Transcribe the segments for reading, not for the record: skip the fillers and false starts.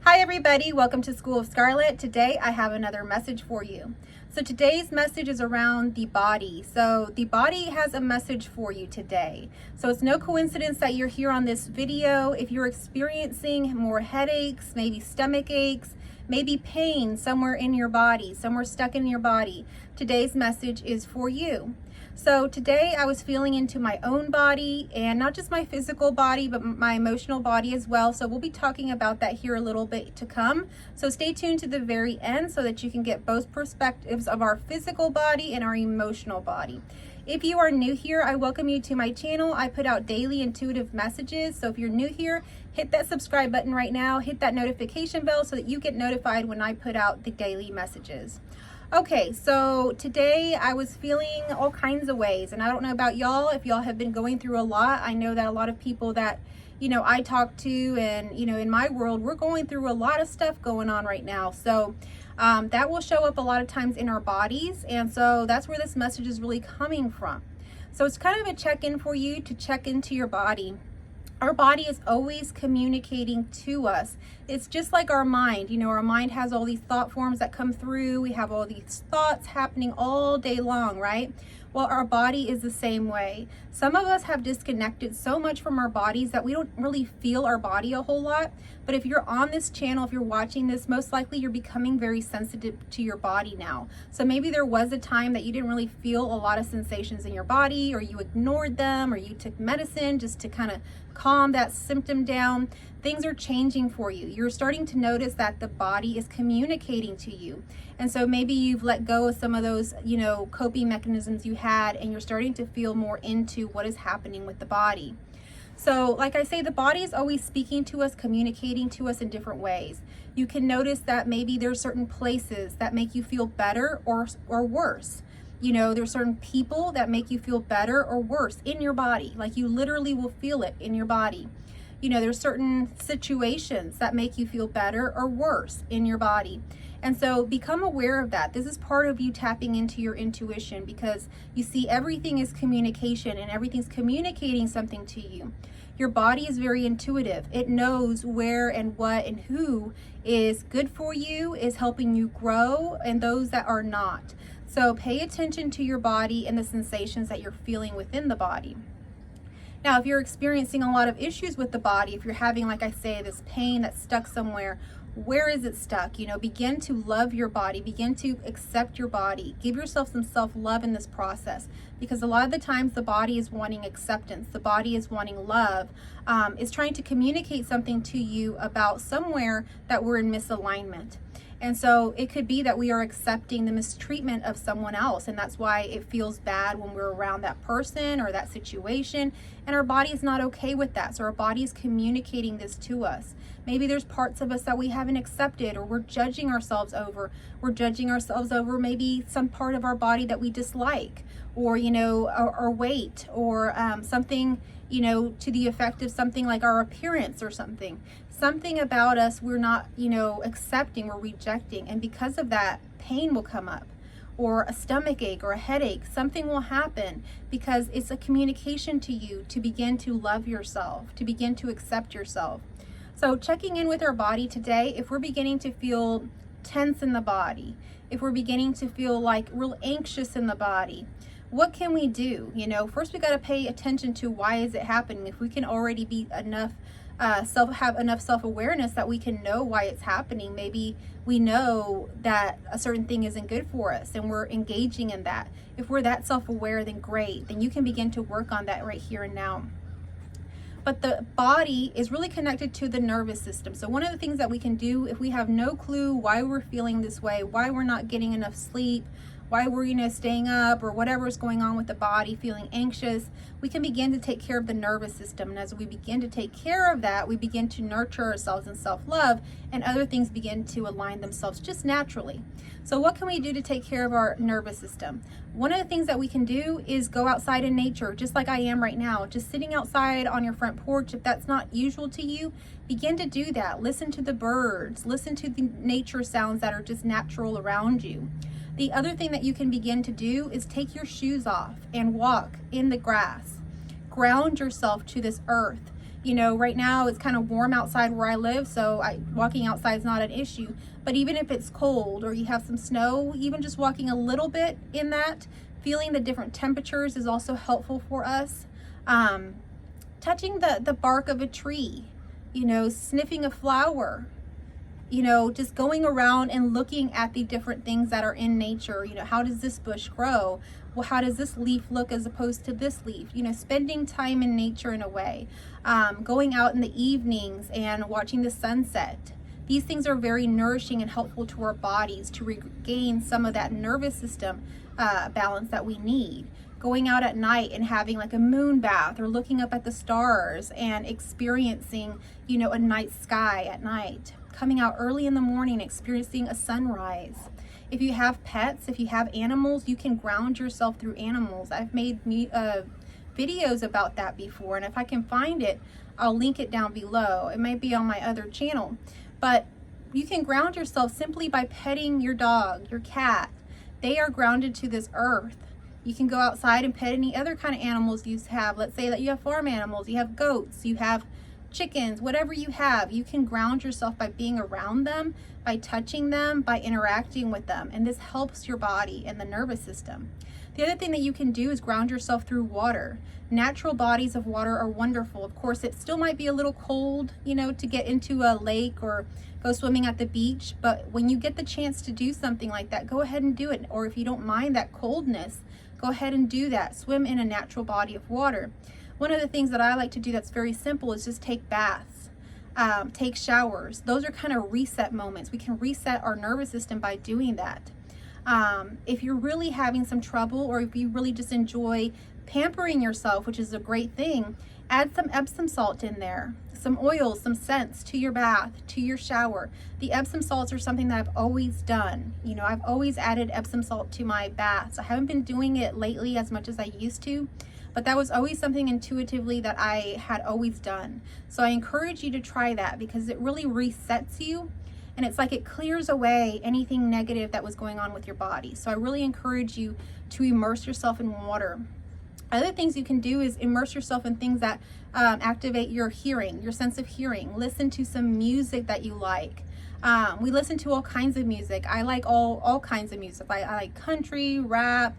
Hi everybody, welcome to School of Scarlet. Today I have another message for you. So today's message is around the body. So the body has a message for you today. So it's no coincidence that you're here on this video. If you're experiencing more headaches, maybe stomach aches, maybe pain somewhere in your body, somewhere stuck in your body, today's message is for you. So today I was feeling into my own body, and not just my physical body, but my emotional body as well. So we'll be talking about that here a little bit to come. So stay tuned to the very end so that you can get both perspectives of our physical body and our emotional body. If you are new here, I welcome you to my channel. I put out daily intuitive messages. So if you're new here, hit that subscribe button right now, hit that notification bell so that you get notified when I put out the daily messages. Okay, so today I was feeling all kinds of ways, and I don't know about y'all, if y'all have been going through a lot. I know that a lot of people that, I talk to and, in my world, we're going through a lot of stuff going on right now. So that will show up a lot of times in our bodies, and so that's where this message is really coming from. So it's kind of a check-in for you to check into your body. Our body is always communicating to us. It's just like our mind. Our mind has all these thought forms that come through. We have all these thoughts happening all day long, right? Well, our body is the same way. Some of us have disconnected so much from our bodies that we don't really feel our body a whole lot. But if you're on this channel, if you're watching this, most likely you're becoming very sensitive to your body now. So maybe there was a time that you didn't really feel a lot of sensations in your body, or you ignored them, or you took medicine just to kind of calm that symptom down. Things are changing for you. You're starting to notice that the body is communicating to you. And so maybe you've let go of some of those, coping mechanisms you had, and you're starting to feel more into what is happening with the body. So like I say, the body is always speaking to us, communicating to us in different ways. You can notice that maybe there's certain places that make you feel better or worse. There's certain people that make you feel better or worse in your body. Like you literally will feel it in your body. There's certain situations that make you feel better or worse in your body. And so become aware of that. This is part of you tapping into your intuition, because you see, everything is communication and everything's communicating something to you. Your body is very intuitive. It knows where and what and who is good for you, is helping you grow, and those that are not. So pay attention to your body and the sensations that you're feeling within the body. Now, if you're experiencing a lot of issues with the body, if you're having, like I say, this pain that's stuck somewhere, where is it stuck? Begin to love your body, begin to accept your body, give yourself some self-love in this process, because a lot of the times the body is wanting acceptance, the body is wanting love, is trying to communicate something to you about somewhere that we're in misalignment. And so it could be that we are accepting the mistreatment of someone else, and that's why it feels bad when we're around that person or that situation, and our body is not okay with that. So our body is communicating this to us. Maybe there's parts of us that we haven't accepted, or we're judging ourselves over. We're judging ourselves over maybe some part of our body that we dislike, or our weight, or something to the effect of something like our appearance or something about us we're not accepting, we're rejecting, and because of that, pain will come up, or a stomach ache or a headache. Something will happen because it's a communication to you to begin to love yourself, to begin to accept yourself. So checking in with our body today, if we're beginning to feel tense in the body, if we're beginning to feel like real anxious in the body, what can we do? First we got to pay attention to why is it happening. If we can already be enough have enough self-awareness that we can know why it's happening. Maybe we know that a certain thing isn't good for us and we're engaging in that. If we're that self-aware, then great. Then you can begin to work on that right here and now. But the body is really connected to the nervous system. So one of the things that we can do, if we have no clue why we're feeling this way, why we're not getting enough sleep, why we're staying up, or whatever is going on with the body, feeling anxious, we can begin to take care of the nervous system. And as we begin to take care of that, we begin to nurture ourselves in self-love, and other things begin to align themselves just naturally. So what can we do to take care of our nervous system? One of the things that we can do is go outside in nature, just like I am right now, just sitting outside on your front porch. If that's not usual to you, begin to do that. Listen to the birds, listen to the nature sounds that are just natural around you. The other thing that you can begin to do is take your shoes off and walk in the grass. Ground yourself to this earth. You know, right now it's kind of warm outside where I live, so walking outside is not an issue. But even if it's cold or you have some snow, even just walking a little bit in that, feeling the different temperatures is also helpful for us. Touching the bark of a tree, you know, sniffing a flower, you know, just going around and looking at the different things that are in nature. You know, how does this bush grow? Well, how does this leaf look as opposed to this leaf? You know, spending time in nature in a way. Going out in the evenings and watching the sunset. These things are very nourishing and helpful to our bodies to regain some of that nervous system balance that we need. Going out at night and having like a moon bath or looking up at the stars and experiencing, you know, a night sky at night. Coming out early in the morning, experiencing a sunrise. If you have pets, if you have animals, you can ground yourself through animals. I've made videos about that before, and if I can find it, I'll link it down below. It might be on my other channel. But you can ground yourself simply by petting your dog, your cat. They are grounded to this earth. You can go outside and pet any other kind of animals you have. Let's say that you have farm animals, you have goats, you have chickens, whatever you have. You can ground yourself by being around them, by touching them, by interacting with them. And this helps your body and the nervous system. The other thing that you can do is ground yourself through water. Natural bodies of water are wonderful. Of course, it still might be a little cold, you know, to get into a lake or go swimming at the beach. But when you get the chance to do something like that, go ahead and do it. Or if you don't mind that coldness, go ahead and do that. Swim in a natural body of water. One of the things that I like to do that's very simple is just take baths, take showers. Those are kind of reset moments. We can reset our nervous system by doing that. If you're really having some trouble, or if you really just enjoy pampering yourself, which is a great thing, add some Epsom salt in there, some oils, some scents to your bath, to your shower. The Epsom salts are something that I've always done. You know, I've always added Epsom salt to my baths. I haven't been doing it lately as much as I used to, but that was always something intuitively that I had always done. So I encourage you to try that because it really resets you. And it's like it clears away anything negative that was going on with your body. So I really encourage you to immerse yourself in water. Other things you can do is immerse yourself in things that activate your hearing, your sense of hearing. Listen to some music that you like. We listen to all kinds of music. I like all kinds of music. I like country, rap,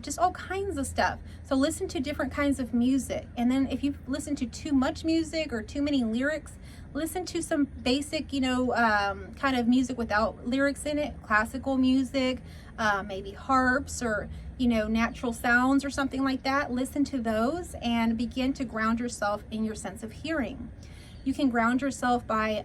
just all kinds of stuff. So listen to different kinds of music. And then if you listen to too much music or too many lyrics, listen to some basic, you know, kind of music without lyrics in it, classical music, maybe harps or, you know, natural sounds or something like that. Listen to those and begin to ground yourself in your sense of hearing. You can ground yourself by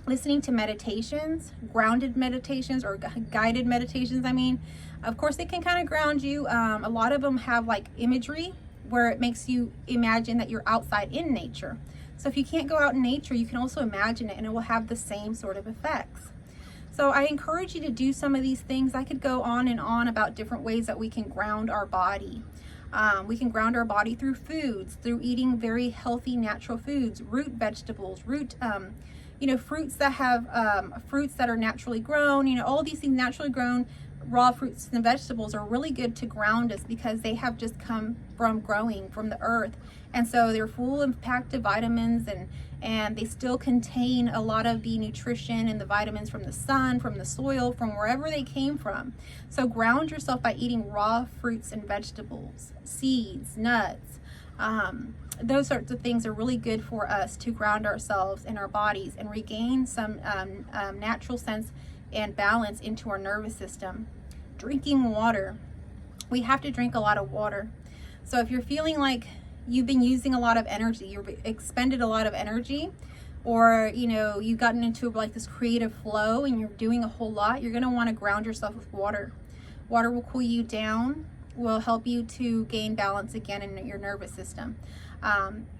listening to meditations, grounded meditations or guided meditations. I mean, of course they can kind of ground you. A lot of them have like imagery where it makes you imagine that you're outside in nature. So if you can't go out in nature, you can also imagine it and it will have the same sort of effects. So I encourage you to do some of these things. I could go on and on about different ways that we can ground our body. We can ground our body through foods, through eating very healthy natural foods, root vegetables, you know, fruits that have fruits that are naturally grown. You know, all these things naturally grown, raw fruits and vegetables are really good to ground us because they have just come from growing from the earth. And so they're full of packed of vitamins and they still contain a lot of the nutrition and the vitamins from the sun, from the soil, from wherever they came from. So ground yourself by eating raw fruits and vegetables, seeds, nuts. Those sorts of things are really good for us to ground ourselves in our bodies and regain some natural sense and balance into our nervous system. Drinking water. We have to drink a lot of water. So if you're feeling like you've been using a lot of energy, you've expended a lot of energy, or you know, you've gotten into like this creative flow and you're doing a whole lot, you're going to want to ground yourself with water. Water will cool you down, will help you to gain balance again in your nervous system.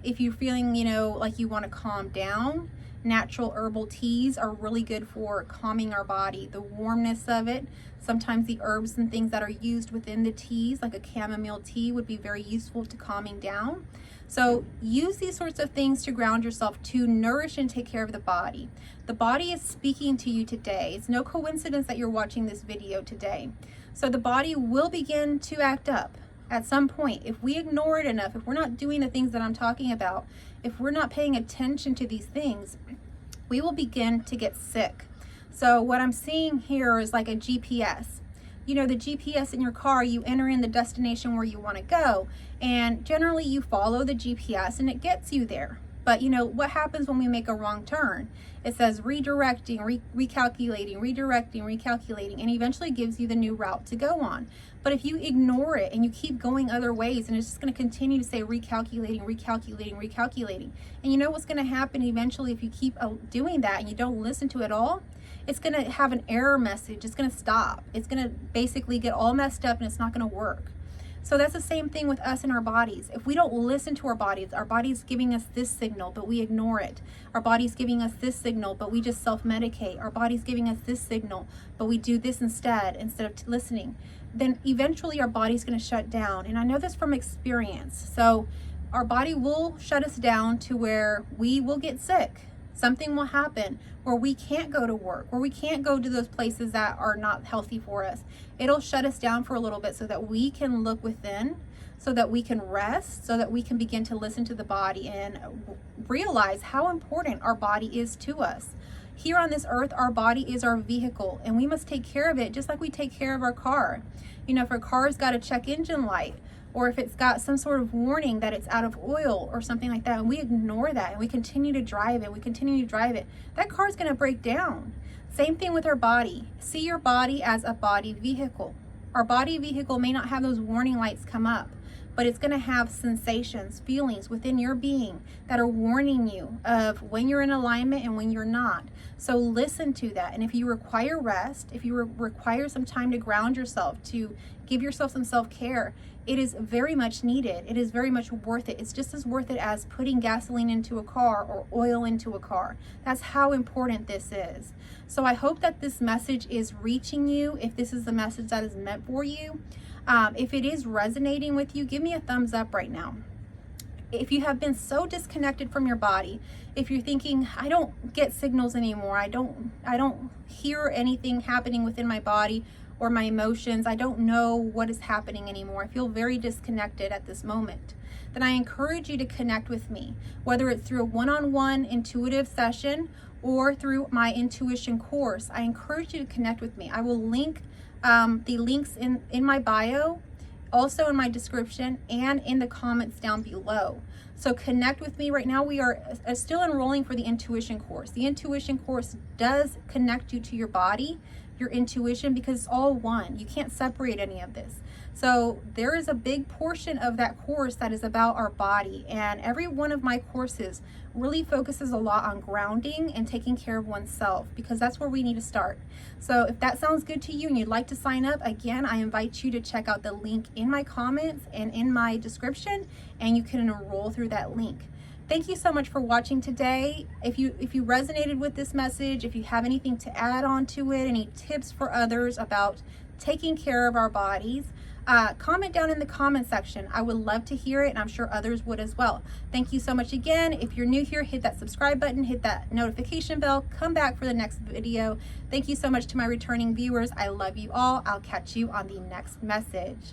If you're feeling, you know, like you want to calm down, natural herbal teas are really good for calming our body. The warmness of it, sometimes the herbs and things that are used within the teas, like a chamomile tea, would be very useful to calming down. So use these sorts of things to ground yourself, to nourish and take care of the body. The body is speaking to you today. It's no coincidence that you're watching this video today. So the body will begin to act up at some point. If we ignore it enough, if we're not doing the things that I'm talking about, if we're not paying attention to these things, we will begin to get sick. So what I'm seeing here is like a GPS. You know, the GPS in your car, you enter in the destination where you want to go, and generally you follow the GPS and it gets you there. But you know, what happens when we make a wrong turn? It says redirecting, recalculating, redirecting, recalculating, and eventually gives you the new route to go on. But if you ignore it and you keep going other ways, and it's just going to continue to say recalculating, recalculating, recalculating. And you know what's going to happen eventually if you keep doing that and you don't listen to it all? It's going to have an error message. It's going to stop. It's going to basically get all messed up and it's not going to work. So that's the same thing with us and our bodies. If we don't listen to our body's giving us this signal, but we ignore it. Our body's giving us this signal, but we just self-medicate. Our body's giving us this signal, but we do this instead of listening. Then eventually our body's going to shut down. And I know this from experience. So our body will shut us down to where we will get sick. Something will happen where we can't go to work, where we can't go to those places that are not healthy for us. It'll shut us down for a little bit so that we can look within, so that we can rest, so that we can begin to listen to the body and realize how important our body is to us. Here on this earth, our body is our vehicle, and we must take care of it just like we take care of our car. You know, if our car's got a check engine light, or if it's got some sort of warning that it's out of oil or something like that, and we ignore that and we continue to drive it, that car's going to break down. Same thing with our body. See your body as a body vehicle. Our body vehicle may not have those warning lights come up, but it's going to have sensations, feelings within your being that are warning you of when you're in alignment and when you're not. So listen to that. And if you require rest, if you require some time to ground yourself, to give yourself some self-care, it is very much needed. It is very much worth it. It's just as worth it as putting gasoline into a car or oil into a car. That's how important this is. So I hope that this message is reaching you. If this is the message that is meant for you, if it is resonating with you, give me a thumbs up right now. If you have been so disconnected from your body, if you're thinking, I don't get signals anymore, I don't hear anything happening within my body or my emotions, I don't know what is happening anymore, I feel very disconnected at this moment, then I encourage you to connect with me, whether it's through a one-on-one intuitive session or through my intuition course. I encourage you to connect with me. I will link the links in my bio, also in my description, and in the comments down below. So connect with me. Right now we are still enrolling for the intuition course. The intuition course does connect you to your body, your intuition, because it's all one. You can't separate any of this. So there is a big portion of that course that is about our body, and every one of my courses really focuses a lot on grounding and taking care of oneself, because that's where we need to start. So if that sounds good to you and you'd like to sign up, again, I invite you to check out the link in my comments and in my description, and you can enroll through that link. Thank you so much for watching today. If you resonated with this message, if you have anything to add on to it, any tips for others about taking care of our bodies, comment down in the comment section. I would love to hear it, and I'm sure others would as well. Thank you so much again. If you're new here, hit that subscribe button, hit that notification bell, come back for the next video. Thank you so much to my returning viewers. I love you all. I'll catch you on the next message.